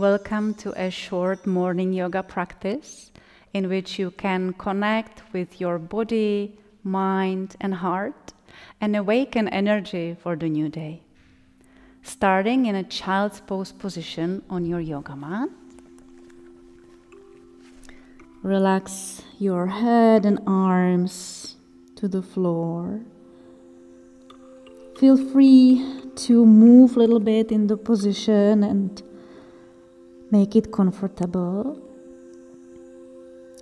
Welcome to a short morning yoga practice in which you can connect with your body, mind, and heart and awaken energy for the new day. Starting in a child's pose position on your yoga mat. Relax your head and arms to the floor. Feel free to move a little bit in the position and make it comfortable.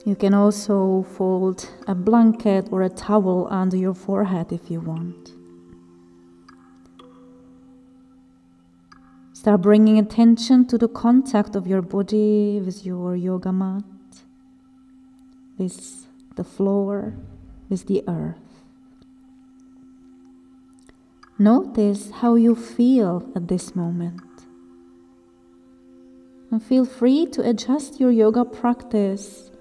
You can also fold a blanket or a towel under your forehead if you want. Start bringing attention to the contact of your body with your yoga mat, with the floor, with the earth. Notice how you feel at this moment. And feel free to adjust your yoga practice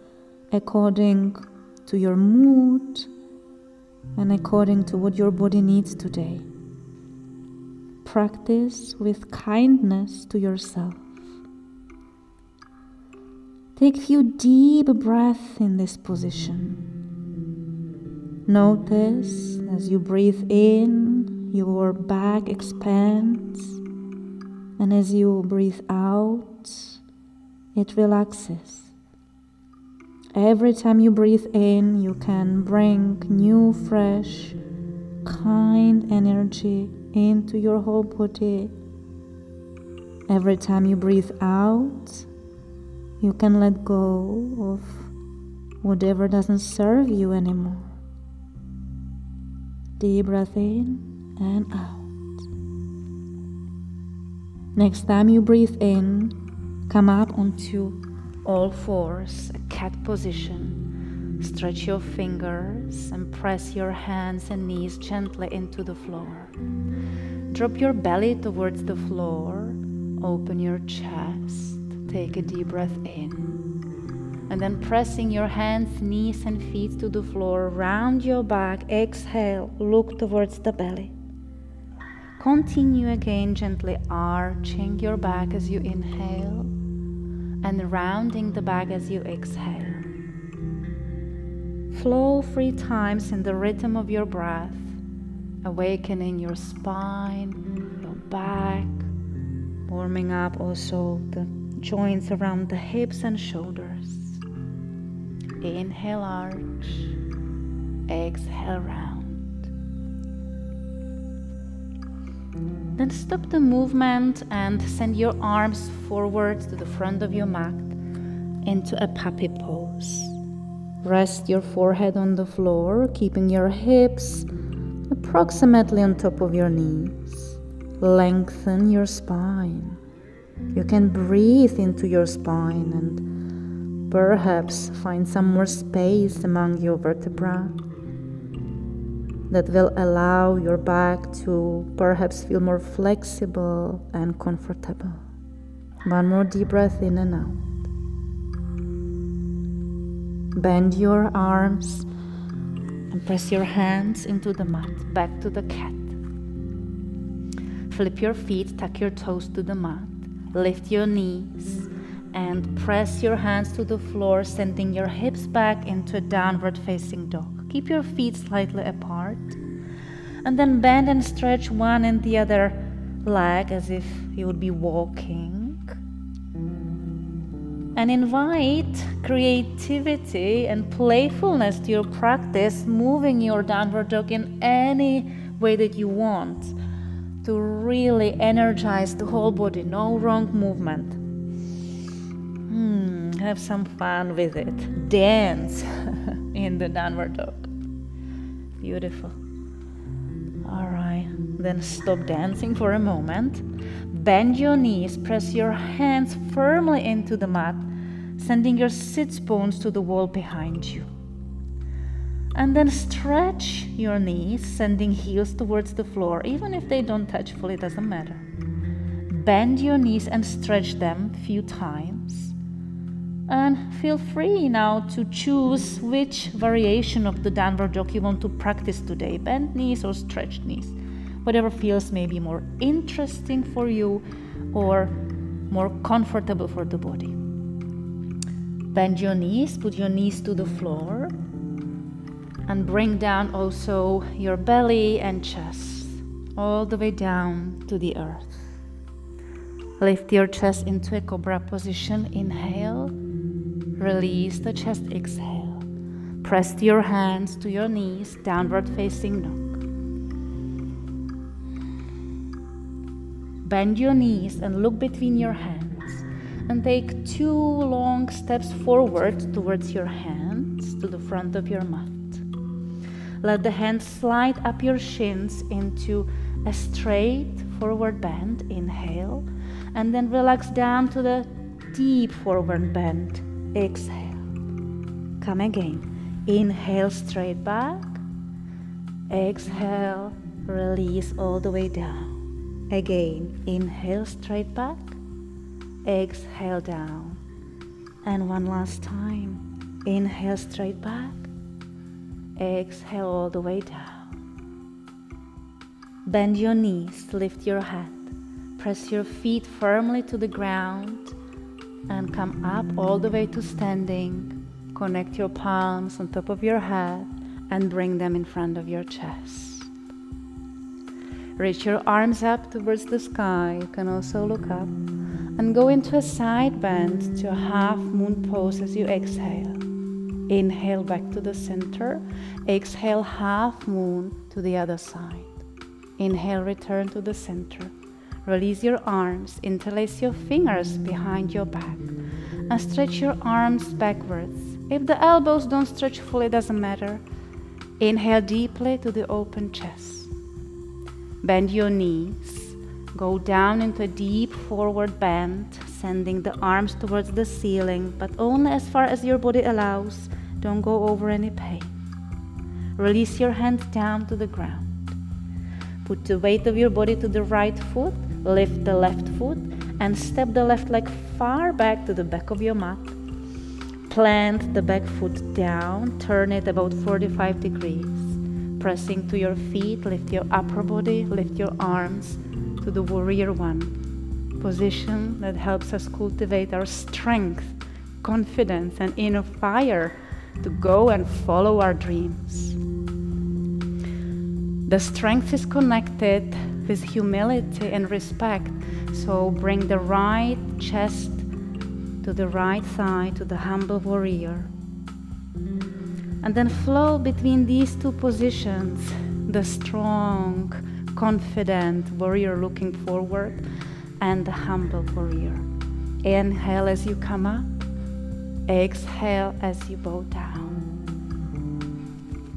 according to your mood and according to what your body needs today. Practice with kindness to yourself. Take a few deep breaths in this position. Notice as you breathe in, your back expands, and as you breathe out, it relaxes. Every time you breathe in, you can bring new, fresh, kind energy into your whole body. Every time you breathe out, you can let go of whatever doesn't serve you anymore. Deep breath in and out. Next time you breathe in, come up onto all fours, a cat position. Stretch your fingers and press your hands and knees gently into the floor. Drop your belly towards the floor. Open your chest. Take a deep breath in. And then pressing your hands, knees and feet to the floor, round your back. Exhale, look towards the belly. Continue again, gently arching your back as you inhale and rounding the back as you exhale. Flow 3 times in the rhythm of your breath, awakening your spine, your back, warming up also the joints around the hips and shoulders. Inhale, arch. Exhale, round. Then stop the movement and send your arms forward to the front of your mat into a puppy pose. Rest your forehead on the floor, keeping your hips approximately on top of your knees. Lengthen your spine. You can breathe into your spine and perhaps find some more space among your vertebrae that will allow your back to perhaps feel more flexible and comfortable. One more deep breath in and out. Bend your arms and press your hands into the mat, back to the cat. Flip your feet, tuck your toes to the mat, lift your knees and press your hands to the floor, sending your hips back into a downward facing dog. Keep your feet slightly apart and then bend and stretch one and the other leg as if you would be walking. And invite creativity and playfulness to your practice, moving your downward dog in any way that you want to really energize the whole body. No wrong movement. Have some fun with it. Dance in the downward dog. Beautiful. All right, then stop dancing for a moment. Bend your knees, press your hands firmly into the mat, sending your sits bones to the wall behind you. And then stretch your knees, sending heels towards the floor. Even if they don't touch fully, it doesn't matter. Bend your knees and stretch them a few times. And feel free now to choose which variation of the downward dog you want to practice today. Bend knees or stretched knees. Whatever feels maybe more interesting for you or more comfortable for the body. Bend your knees, put your knees to the floor, and bring down also your belly and chest, all the way down to the earth. Lift your chest into a cobra position. Inhale, release the chest, exhale. Press your hands to your knees, downward facing dog. Bend your knees and look between your hands and take 2 long steps forward towards your hands to the front of your mat. Let the hands slide up your shins into a straight forward bend. Inhale, and then relax down to the deep forward bend. Exhale. Come again. Inhale, straight back. Exhale, release all the way down. Again, inhale, straight back. Exhale, down. And one last time. Inhale, straight back. Exhale all the way down. Bend your knees, lift your head. Press your feet firmly to the ground and come up all the way to standing. Connect your palms on top of your head and bring them in front of your chest. Reach your arms up towards the sky. You can also look up and go into a side bend to a half moon pose as you exhale. Inhale back to the center. Exhale, half moon to the other side. Inhale, return to the center. Release your arms, interlace your fingers behind your back, and stretch your arms backwards. If the elbows don't stretch fully, it doesn't matter. Inhale deeply to the open chest. Bend your knees. Go down into a deep forward bend, sending the arms towards the ceiling, but only as far as your body allows. Don't go over any pain. Release your hands down to the ground. Put the weight of your body to the right foot, lift the left foot, and step the left leg far back to the back of your mat. Plant the back foot down, turn it about 45 degrees. Pressing to your feet, lift your upper body, lift your arms to the warrior one. Position that helps us cultivate our strength, confidence, and inner fire to go and follow our dreams. The strength is connected with humility and respect, so bring the right chest to the right thigh, to the humble warrior. And then flow between these two positions, the strong, confident warrior looking forward and the humble warrior. Inhale as you come up, exhale as you bow down.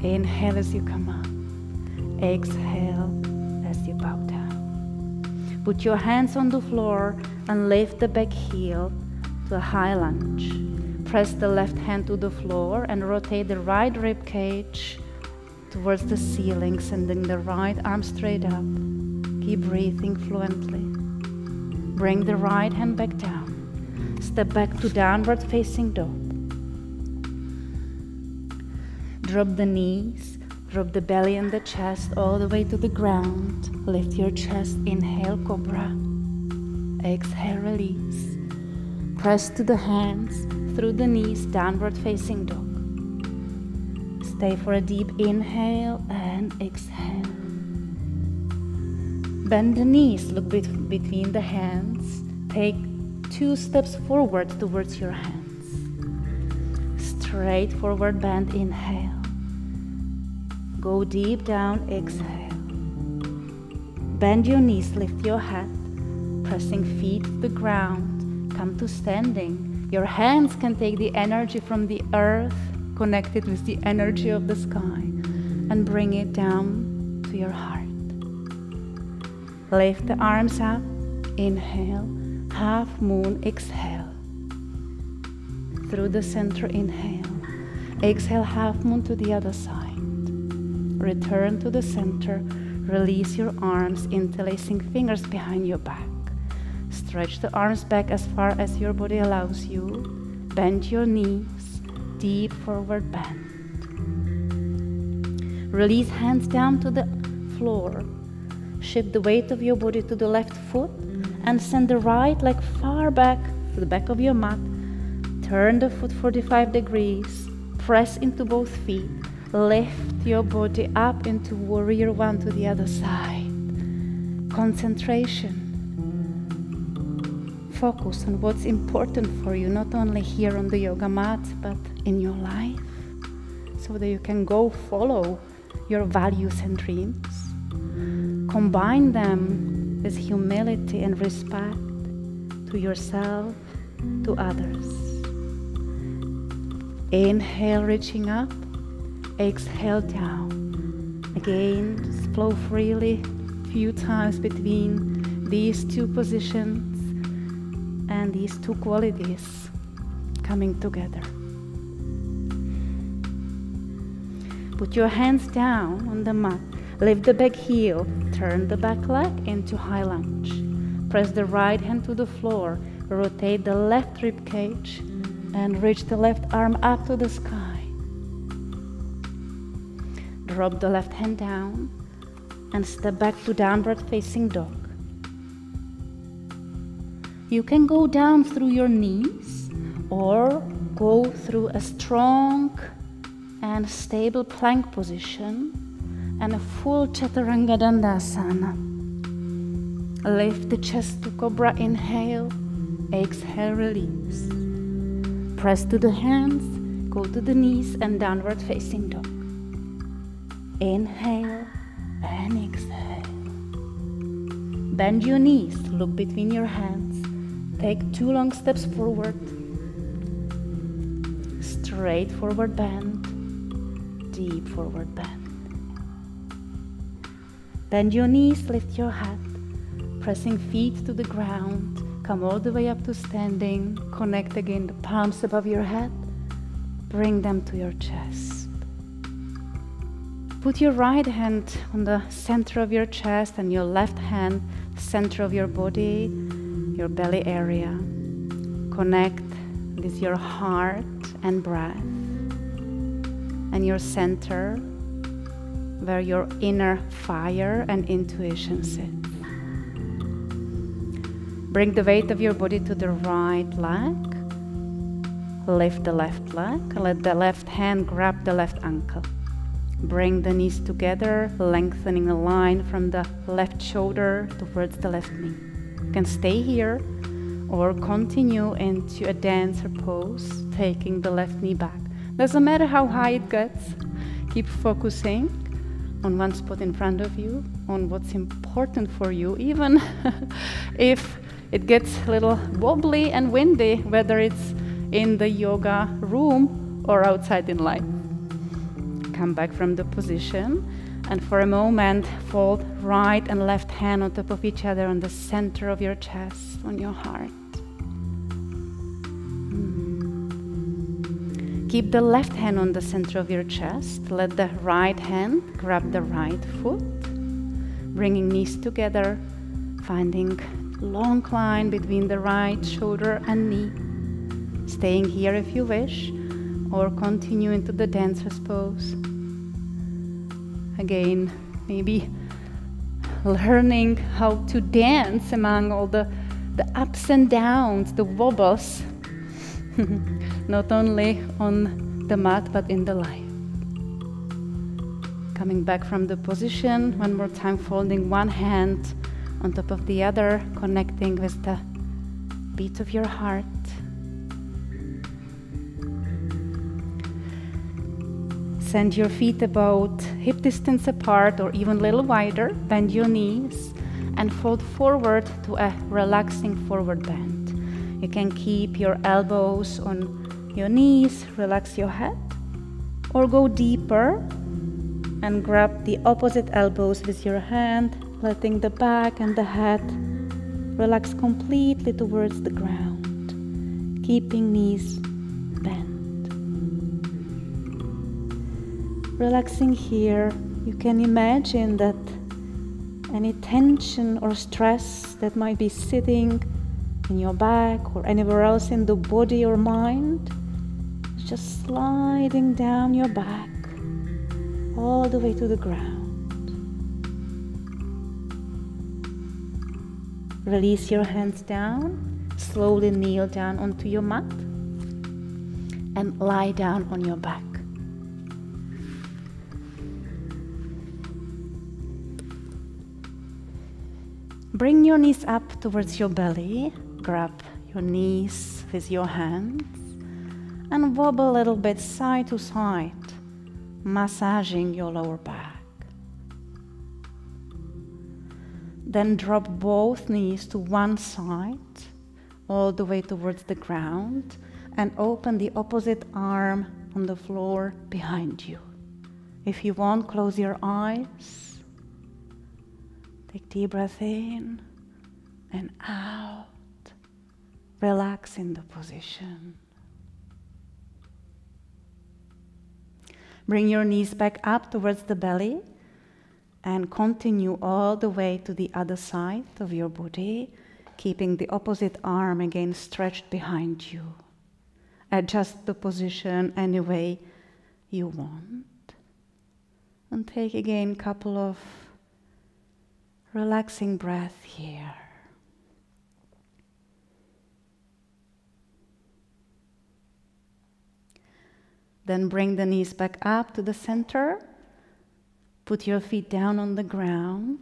Inhale as you come up, exhale as you bow down. Put your hands on the floor and lift the back heel to a high lunge. Press the left hand to the floor and rotate the right rib cage towards the ceiling, sending the right arm straight up. Keep breathing fluently. Bring the right hand back down. Step back to downward facing dog. Drop the knees, drop the belly and the chest all the way to the ground. Lift your chest, inhale, cobra. Exhale, release. Press to the hands, through the knees, downward facing dog. Stay for a deep inhale and exhale. Bend the knees, look between the hands. Take 2 steps forward towards your hands. Straight forward bend, inhale. Go deep down, exhale. Bend your knees, lift your head, pressing feet to the ground. Come to standing. Your hands can take the energy from the earth, connected with the energy of the sky, and bring it down to your heart. Lift the arms up, inhale, half moon, exhale. Through the center, inhale. Exhale, half moon to the other side. Return to the center, release your arms, interlacing fingers behind your back. Stretch the arms back as far as your body allows you. Bend your knees, deep forward bend. Release hands down to the floor. Shift the weight of your body to the left foot and send the right leg far back to the back of your mat. Turn the foot 45 degrees, press into both feet, lift your body up into warrior one to the other side. Concentration. Focus on what's important for you, not only here on the yoga mat, but in your life, so that you can go follow your values and dreams. Combine them with humility and respect to yourself, to others. Inhale, reaching up. Exhale, down. Again, just flow freely a few times between these two positions and these two qualities coming together. Put your hands down on the mat. Lift the back heel. Turn the back leg into high lunge. Press the right hand to the floor. Rotate the left rib cage and reach the left arm up to the sky. Drop the left hand down and step back to downward facing dog. You can go down through your knees or go through a strong and stable plank position and a full Chaturanga Dandasana. Lift the chest to Cobra, inhale, exhale, release. Press to the hands, go to the knees and downward facing dog. Inhale and exhale. Bend your knees, look between your hands. Take 2 long steps forward. Straight forward bend, deep forward bend. Bend your knees, lift your head, pressing feet to the ground. Come all the way up to standing. Connect again the palms above your head. Bring them to your chest. Put your right hand on the center of your chest and your left hand center of your body, your belly area. Connect with your heart and breath and your center, where your inner fire and intuition sit. Bring the weight of your body to the right leg. Lift the left leg. Let the left hand grab the left ankle. Bring the knees together, lengthening a line from the left shoulder towards the left knee. You can stay here or continue into a dancer pose, taking the left knee back. Doesn't matter how high it gets. Keep focusing on one spot in front of you, on what's important for you, even if it gets a little wobbly and windy, whether it's in the yoga room or outside in life. Come back from the position and for a moment fold right and left hand on top of each other on the center of your chest, on your heart. Keep the left hand on the center of your chest. Let the right hand grab the right foot, bringing knees together, finding long line between the right shoulder and knee. Staying here if you wish, or continue into the dancer's pose. Again, maybe learning how to dance among all the ups and downs, the wobbles, not only on the mat but in the life. Coming back from the position, one more time, folding one hand on top of the other, connecting with the beat of your heart. Send your feet about hip distance apart or even a little wider. Bend your knees and fold forward to a relaxing forward bend. You can keep your elbows on your knees, relax your head, or go deeper and grab the opposite elbows with your hand, letting the back and the head relax completely towards the ground, keeping knees bent. Relaxing here, you can imagine that any tension or stress that might be sitting in your back or anywhere else in the body or mind is just sliding down your back all the way to the ground. Release your hands down, slowly kneel down onto your mat and lie down on your back. Bring your knees up towards your belly, grab your knees with your hands and wobble a little bit side to side, massaging your lower back. Then drop both knees to one side, all the way towards the ground, and open the opposite arm on the floor behind you. If you want, close your eyes. Take deep breath in and out. Relax in the position. Bring your knees back up towards the belly and continue all the way to the other side of your body, keeping the opposite arm again stretched behind you. Adjust the position any way you want. And take again a couple of relaxing breaths here. Then bring the knees back up to the center. Put your feet down on the ground.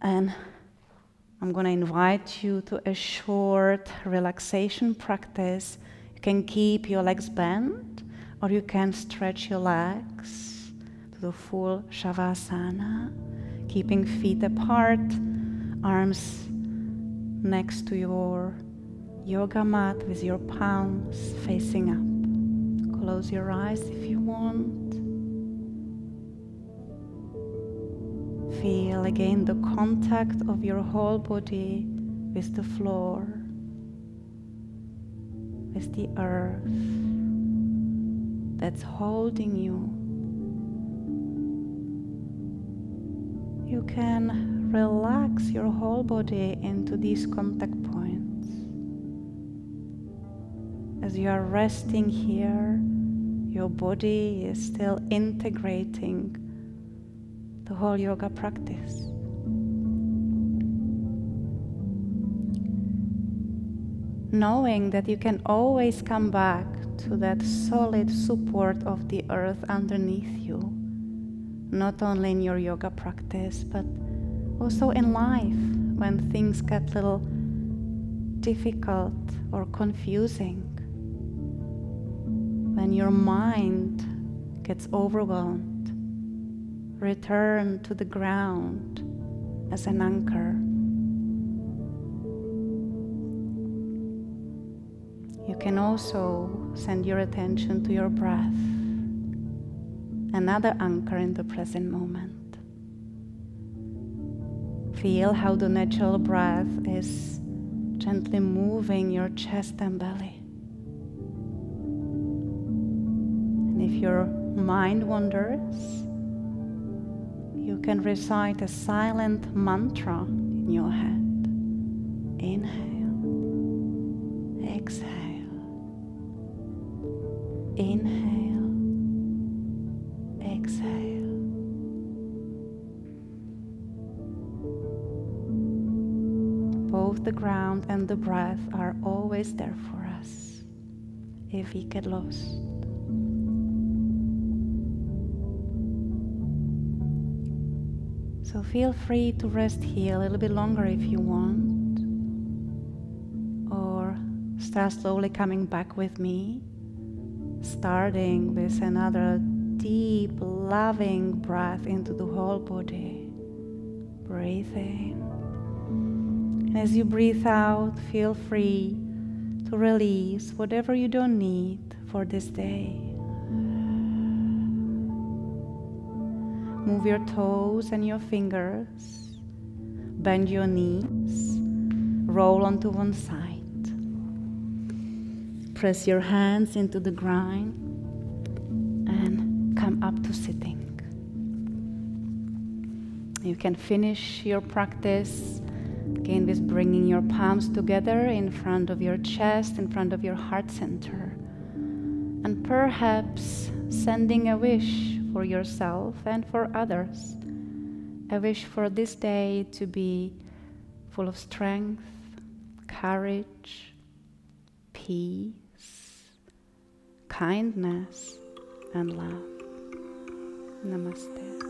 And I'm going to invite you to a short relaxation practice. You can keep your legs bent, or you can stretch your legs to the full Shavasana, keeping feet apart, arms next to your yoga mat with your palms facing up. Close your eyes if you want. Feel again the contact of your whole body with the floor, with the earth that's holding you. You can relax your whole body into these contact points. As you are resting here, your body is still integrating the whole yoga practice. Knowing that you can always come back to that solid support of the earth underneath you, not only in your yoga practice, but also in life when things get a little difficult or confusing, when your mind gets overwhelmed. Return to the ground as an anchor. You can also send your attention to your breath, another anchor in the present moment. Feel how the natural breath is gently moving your chest and belly. And if your mind wanders, you can recite a silent mantra in your head. Inhale, exhale, inhale, exhale. Both the ground and the breath are always there for us if we get lost. So feel free to rest here a little bit longer if you want, or start slowly coming back with me, starting with another deep, loving breath into the whole body. Breathe in. And as you breathe out, feel free to release whatever you don't need for this day. Move your toes and your fingers, bend your knees, roll onto one side. Press your hands into the ground and come up to sitting. You can finish your practice again with bringing your palms together in front of your chest, in front of your heart center, and perhaps sending a wish for yourself and for others. A wish for this day to be full of strength, courage, peace, kindness, and love. Namaste.